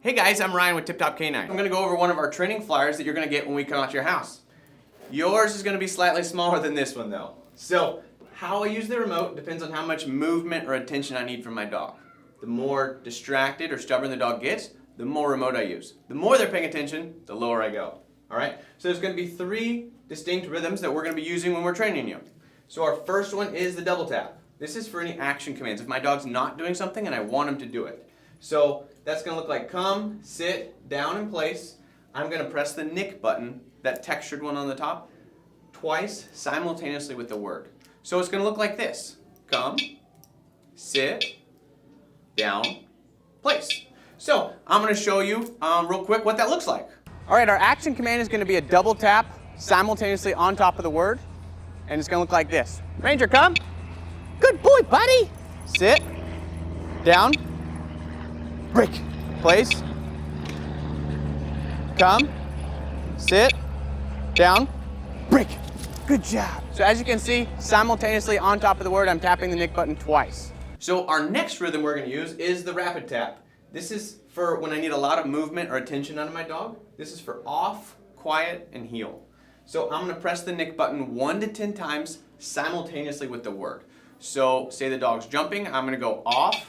Hey guys, I'm Ryan with Tip Top K9. I'm going to go over one of our training flyers that you're going to get when we come out to your house. Yours is going to be slightly smaller than this one though. So how I use the remote depends on how much movement or attention I need from my dog. The more distracted or stubborn the dog gets, the more remote I use. The more they're paying attention, the lower I go. Alright, so there's going to be 3 distinct rhythms that we're going to be using when we're training you. So our first one is the double tap. This is for any action commands. If my dog's not doing something and I want him to do it. So that's going to look like come, sit, down, and place. I'm going to press the nick button, that textured one on the top, twice simultaneously with the word. So it's going to look like this. Come, sit, down, place. So I'm going to show you real quick what that looks like. All right, our action command is going to be a double tap simultaneously on top of the word. And it's going to look like this. Ranger, come. Good boy, buddy. Sit, down, break, place, come, sit, down, break. Good job. So as you can see, simultaneously on top of the word, I'm tapping the nick button twice. So our next rhythm we're going to use is the rapid tap. This is for when I need a lot of movement or attention out of my dog. This is for off, quiet, and heel. So I'm going to press the nick button 1 to 10 times simultaneously with the word. So say the dog's jumping, I'm going to go off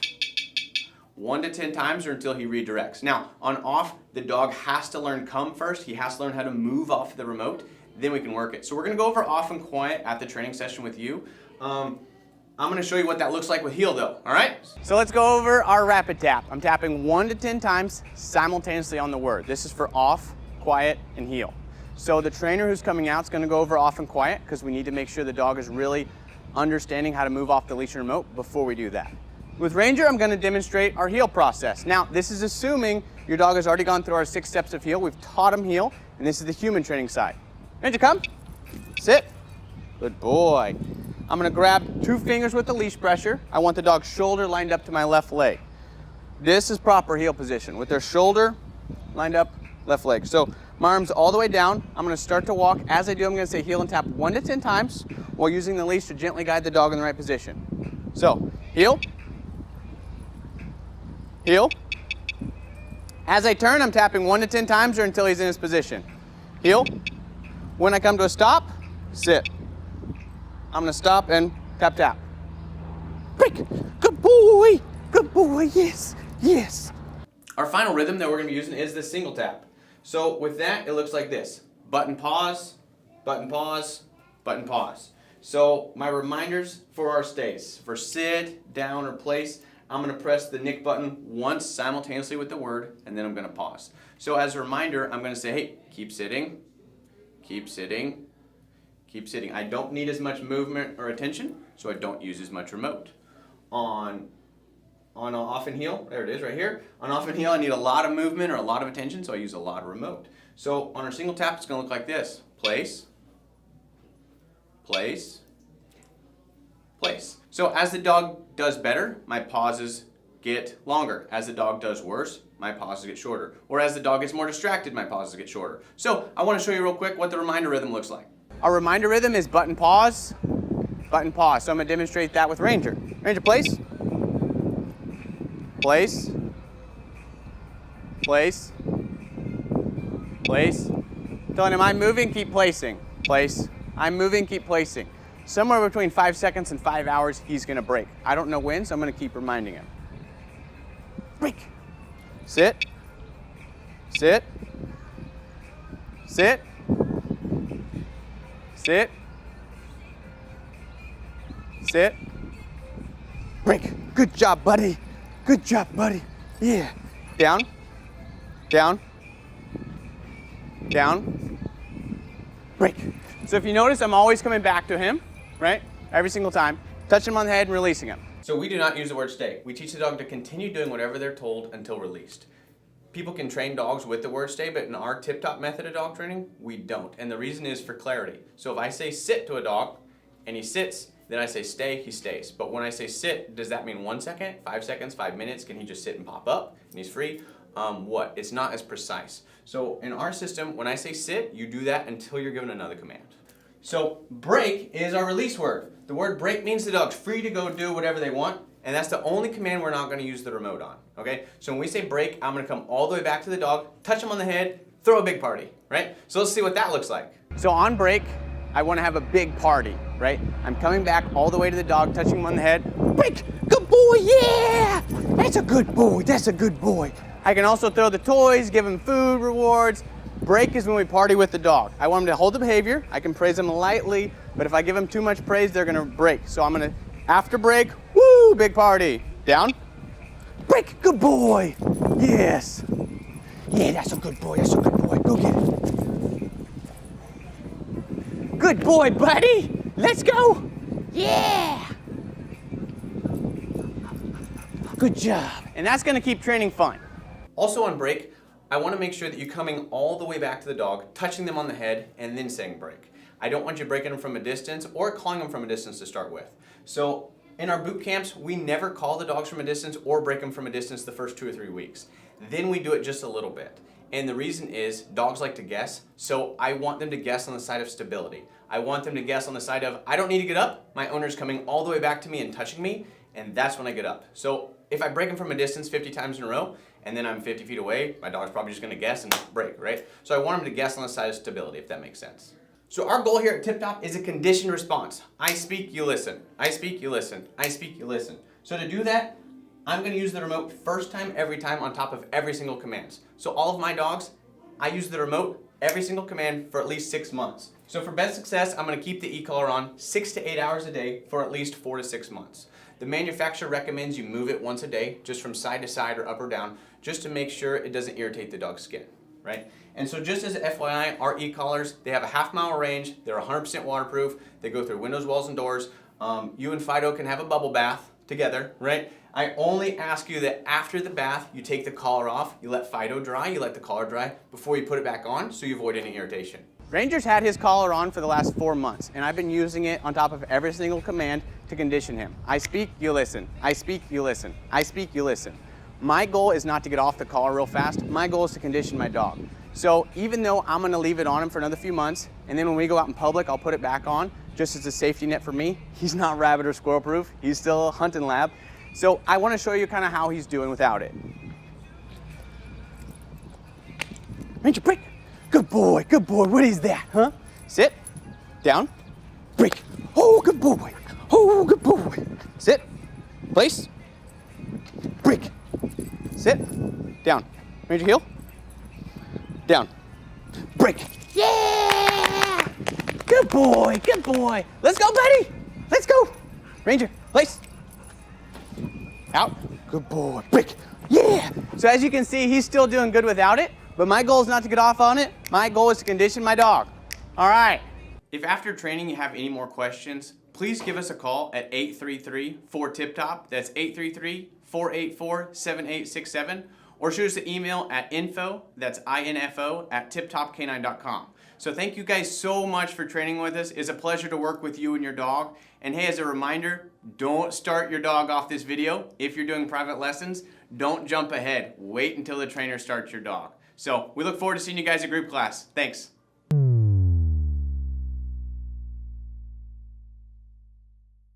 1 to 10 times or until he redirects. Now on off, the dog has to learn come first. He has to learn how to move off the remote. Then we can work it. So we're going to go over off and quiet at the training session with you. I'm going to show you what that looks like with heel though, all right? So let's go over our rapid tap. I'm tapping 1 to 10 times simultaneously on the word. This is for off, quiet, and heel. So the trainer who's coming out is going to go over off and quiet because we need to make sure the dog is really understanding how to move off the leash and remote before we do that. With Ranger, I'm going to demonstrate our heel process. Now, this is assuming your dog has already gone through our 6 steps of heel. We've taught him heel, and this is the human training side. Ranger, come. Sit. Good boy. I'm going to grab 2 fingers with the leash pressure. I want the dog's shoulder lined up to my left leg. This is proper heel position, with their shoulder lined up, left leg. So my arm's all the way down. I'm going to start to walk. As I do, I'm going to say heel and tap 1 to 10 times while using the leash to gently guide the dog in the right position. So, heel. Heel. As I turn, I'm tapping 1 to 10 times or until he's in his position. Heel. When I come to a stop, sit. I'm going to stop and tap, tap. Break. Good boy. Good boy. Yes. Yes. Our final rhythm that we're going to be using is the single tap. So with that, it looks like this. Button pause, button pause, button pause. So my reminders for our stays, for sit, down, or place, I'm going to press the nick button once simultaneously with the word, and then I'm going to pause. So as a reminder, I'm going to say, hey, keep sitting, keep sitting, keep sitting. I don't need as much movement or attention, so I don't use as much remote. On off and heel, there it is right here. On off and heel, I need a lot of movement or a lot of attention, so I use a lot of remote. So on our single tap, it's going to look like this. Place, place, place. So as the dog does better, my pauses get longer. As the dog does worse, my pauses get shorter. Or as the dog gets more distracted, my pauses get shorter. So I want to show you real quick what the reminder rhythm looks like. Our reminder rhythm is button pause, button pause. So I'm going to demonstrate that with Ranger. Ranger, place. Place, place, place. Telling him I'm moving, keep placing. Place, I'm moving, keep placing. Somewhere between 5 seconds and 5 hours, he's going to break. I don't know when, so I'm going to keep reminding him. Break. Sit, sit, sit, sit, sit, break. Good job, buddy. Good job, buddy. Yeah. Down, down, down, break. So if you notice, I'm always coming back to him, right? Every single time. Touching him on the head and releasing him. So we do not use the word stay. We teach the dog to continue doing whatever they're told until released. People can train dogs with the word stay, but in our tip-top method of dog training, we don't. And the reason is for clarity. So if I say sit to a dog and he sits, then I say stay, he stays. But when I say sit, does that mean 1 second, 5 seconds, 5 minutes? Can he just sit and pop up and he's free? What? It's not as precise. So in our system, when I say sit, you do that until you're given another command. So break is our release word. The word break means the dog's free to go do whatever they want and that's the only command we're not gonna use the remote on, okay? So when we say break, I'm gonna come all the way back to the dog, touch him on the head, throw a big party, right? So let's see what that looks like. So on break, I wanna have a big party, right? I'm coming back all the way to the dog, touching him on the head. Break, good boy, yeah! That's a good boy, that's a good boy. I can also throw the toys, give him food, rewards. Break is when we party with the dog. I want him to hold the behavior. I can praise him lightly, but if I give him too much praise, they're gonna break. So I'm gonna, after break, woo, big party. Down. Break, good boy. Yes. Yeah, that's a good boy, that's a good boy. Go get it. Good boy, buddy. Let's go. Yeah. Good job. And that's gonna keep training fun. Also on break, I want to make sure that you're coming all the way back to the dog, touching them on the head, and then saying break. I don't want you breaking them from a distance or calling them from a distance to start with. So in our boot camps, we never call the dogs from a distance or break them from a distance the first 2 or 3 weeks. Then we do it just a little bit. And the reason is dogs like to guess, so I want them to guess on the side of stability. I want them to guess on the side of, I don't need to get up, my owner's coming all the way back to me and touching me, and that's when I get up. So if I break them from a distance 50 times in a row, and then I'm 50 feet away, my dog's probably just gonna guess and break, right? So I want them to guess on the side of stability, if that makes sense. So our goal here at Tip Top is a conditioned response. I speak, you listen. I speak, you listen. I speak, you listen. So to do that, I'm gonna use the remote first time, every time on top of every single command. So all of my dogs, I use the remote every single command for at least 6 months. So for best success, I'm gonna keep the e-collar on 6 to 8 hours a day for at least 4 to 6 months. The manufacturer recommends you move it once a day, just from side to side or up or down, just to make sure it doesn't irritate the dog's skin, right? And so just as FYI, our e-collars, they have a half-mile range, they're 100% waterproof, they go through windows, walls, and doors. You and Fido can have a bubble bath together, right? I only ask you that after the bath, you take the collar off, you let Fido dry, you let the collar dry before you put it back on so you avoid any irritation. Ranger's had his collar on for the last 4 months, and I've been using it on top of every single command to condition him. I speak, you listen. I speak, you listen. I speak, you listen. My goal is not to get off the collar real fast. My goal is to condition my dog. So even though I'm gonna leave it on him for another few months, and then when we go out in public, I'll put it back on, just as a safety net for me. He's not rabbit or squirrel proof. He's still a hunting lab. So I wanna show you kind of how he's doing without it. Ranger, break. Good boy, what is that, huh? Sit, down, break. Oh, good boy. Oh, good boy. Sit, place, break. Sit, down. Ranger, heel, down, break. Yeah! Good boy, good boy. Let's go, buddy. Let's go. Ranger, place. Out, good boy, break. Yeah! So as you can see, he's still doing good without it, but my goal is not to get off on it. My goal is to condition my dog. All right. If after training you have any more questions, please give us a call at 833-4TIP-TOP. That's 833-484-7867. Or shoot us an email at info, that's info, @tiptopcanine.com. So thank you guys so much for training with us. It's a pleasure to work with you and your dog. And hey, as a reminder, don't start your dog off this video. If you're doing private lessons, don't jump ahead. Wait until the trainer starts your dog. So we look forward to seeing you guys at group class. Thanks.